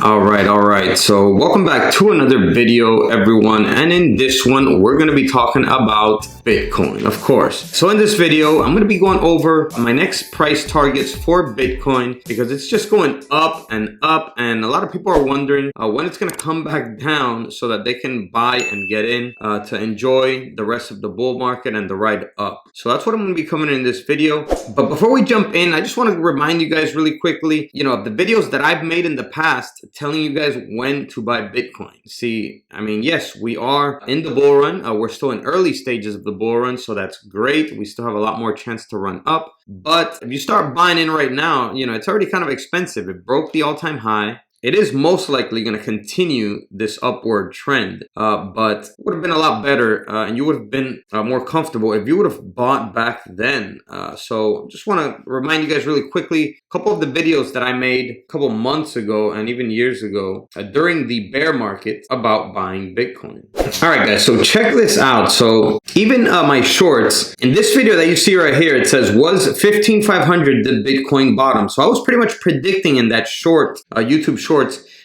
All right. So welcome back to another video, everyone. And in this one, we're going to be talking about Bitcoin, of course. So in this video, I'm going to be going over my next price targets for Bitcoin because it's just going up and up. And a lot of people are wondering when it's going to come back down so that they can buy and get in to enjoy the rest of the bull market and the ride up. So that's what I'm going to be covering in this video. But before we jump in, I just want to remind you guys really quickly, of the videos that I've made in the past telling you guys when to buy Bitcoin. See, I mean, yes, we are in the bull run. We're still in early stages of the bull run, so that's great. We still have a lot more chance to run up. But if you start buying in right now, it's already kind of expensive. It broke the all-time high. It is most likely going to continue this upward trend, but it would have been a lot better and you would have been more comfortable if you would have bought back then. So just want to remind you guys really quickly, a couple of the videos that I made a couple months ago and even years ago during the bear market about buying Bitcoin. All right, guys, so check this out. So even my shorts, in this video that you see right here, it says, was 15,500 the Bitcoin bottom? So I was pretty much predicting in that short, YouTube shorts,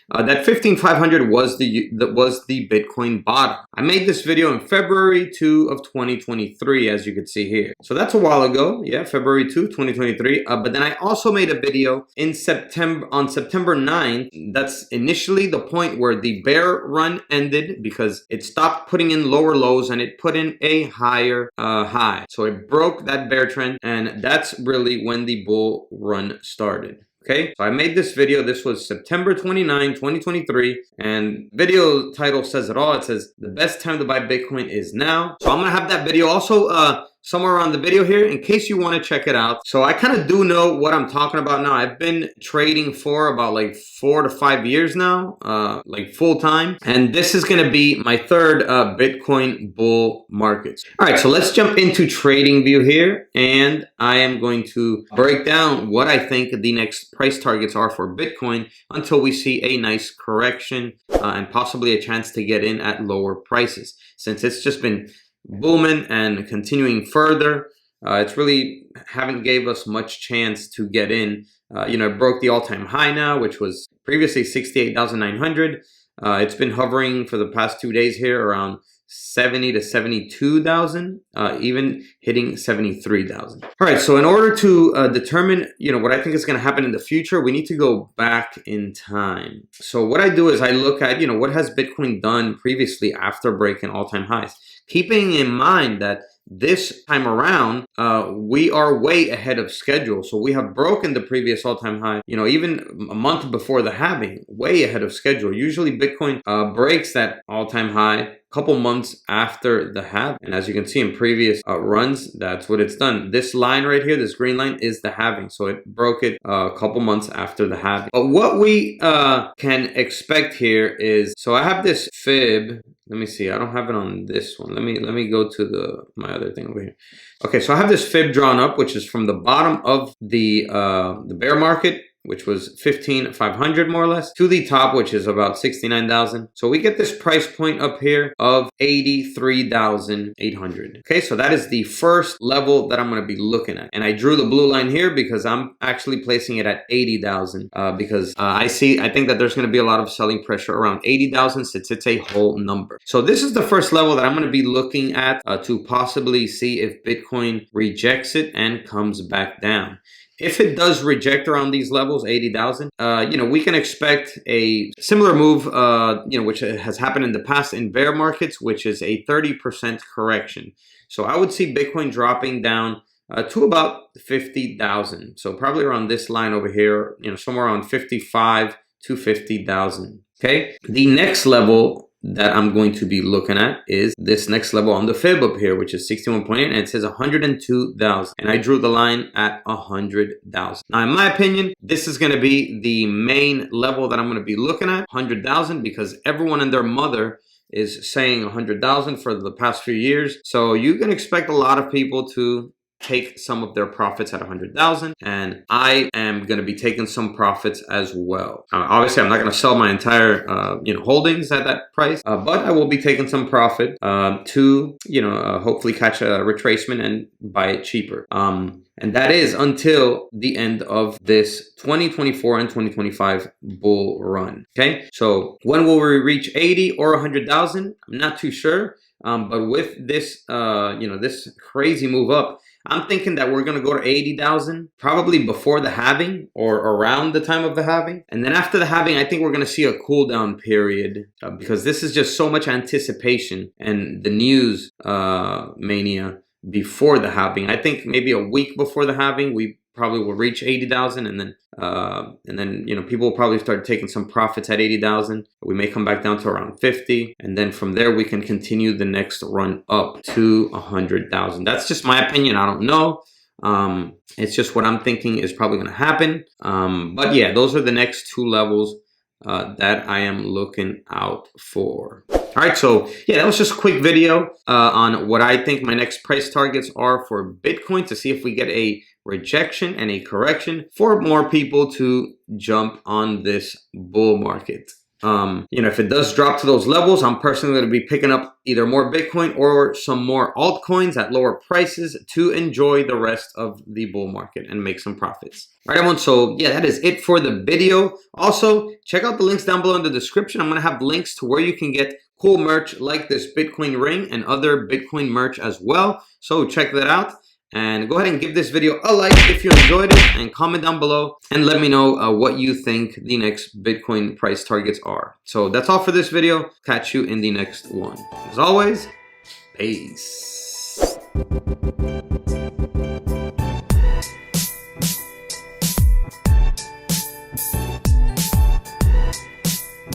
that 15,500 was the Bitcoin bottom. I made this video in February 2 of 2023, as you can see here. So that's a while ago, yeah, February 2, 2023. But then I also made a video in on September 9th. That's initially the point where the bear run ended because it stopped putting in lower lows and it put in a higher high. So it broke that bear trend, and that's really when the bull run started. Okay, so I made this video. This was September 29, 2023, and video title says it all. It says the best time to buy Bitcoin is now. So I'm gonna have that video also somewhere around the video here in case you want to check it out. So I kind of do know what I'm talking about now. I've been trading for about like 4 to 5 years now, like full time, and this is gonna be my third Bitcoin bull market. All right, so let's jump into trading view here, and I am going to break down what I think the next price targets are for Bitcoin until we see a nice correction and possibly a chance to get in at lower prices. Since it's just been booming and continuing further, it's really haven't gave us much chance to get in. It broke the all-time high now, which was previously 68,900. It's been hovering for the past 2 days here around 70 to 72,000, even hitting 73,000. All right, so in order to determine, what I think is going to happen in the future, we need to go back in time. So what I do is I look at, what has Bitcoin done previously after breaking all-time highs, keeping in mind that this time around, we are way ahead of schedule. So we have broken the previous all-time high, even a month before the halving, way ahead of schedule. Usually Bitcoin breaks that all-time high couple months after the halving. And as you can see in previous runs, that's what it's done. This line right here, this green line, is the halving. So it broke it a couple months after the halving. But what we can expect here is, so I have this fib. Let me see. I don't have it on this one. Let me go to my other thing over here. Okay, so I have this fib drawn up, which is from the bottom of the bear market, which was 15,500 more or less, to the top, which is about 69,000. So we get this price point up here of 83,800. Okay, so that is the first level that I'm going to be looking at. And I drew the blue line here because I'm actually placing it at 80,000 because I think that there's going to be a lot of selling pressure around 80,000 since it's a whole number. So this is the first level that I'm going to be looking at to possibly see if Bitcoin rejects it and comes back down. If it does reject around these levels, 80,000, we can expect a similar move, which has happened in the past in bear markets, which is a 30% correction. So I would see Bitcoin dropping down to about 50,000. So probably around this line over here, somewhere around 55 to 50,000. Okay. The next level that I'm going to be looking at is this next level on the fib up here, which is 61.8, and it says 102,000. And I drew the line at 100,000. Now, in my opinion, this is going to be the main level that I'm going to be looking at, 100,000, because everyone and their mother is saying 100,000 for the past few years. So you can expect a lot of people to take some of their profits at 100,000, and I am going to be taking some profits as well. Obviously, I'm not going to sell my entire holdings at that price, but I will be taking some profit to hopefully catch a retracement and buy it cheaper. And that is until the end of this 2024 and 2025 bull run. Okay, so when will we reach 80 or 100,000? I'm not too sure. But with this, this crazy move up, I'm thinking that we're going to go to 80,000 probably before the halving or around the time of the halving. And then after the halving, I think we're going to see a cool down period because this is just so much anticipation and the news mania before the halving. I think maybe a week before the halving, we probably will reach 80,000, and then people will probably start taking some profits at 80,000. We may come back down to around 50, and then from there we can continue the next run up to 100,000. That's just my opinion. I don't know. It's just what I'm thinking is probably going to happen. But yeah, those are the next two levels that I am looking out for. All right, so yeah, that was just a quick video on what I think my next price targets are for Bitcoin to see if we get a rejection and a correction for more people to jump on this bull market. If it does drop to those levels, I'm personally going to be picking up either more Bitcoin or some more altcoins at lower prices to enjoy the rest of the bull market and make some profits. All right, everyone. So yeah, that is it for the video. Also, check out the links down below in the description. I'm going to have links to where you can get cool merch like this Bitcoin ring and other Bitcoin merch as well. So check that out. And go ahead and give this video a like if you enjoyed it, and comment down below and let me know what you think the next Bitcoin price targets are. So that's all for this video. Catch you in the next one. As always, peace.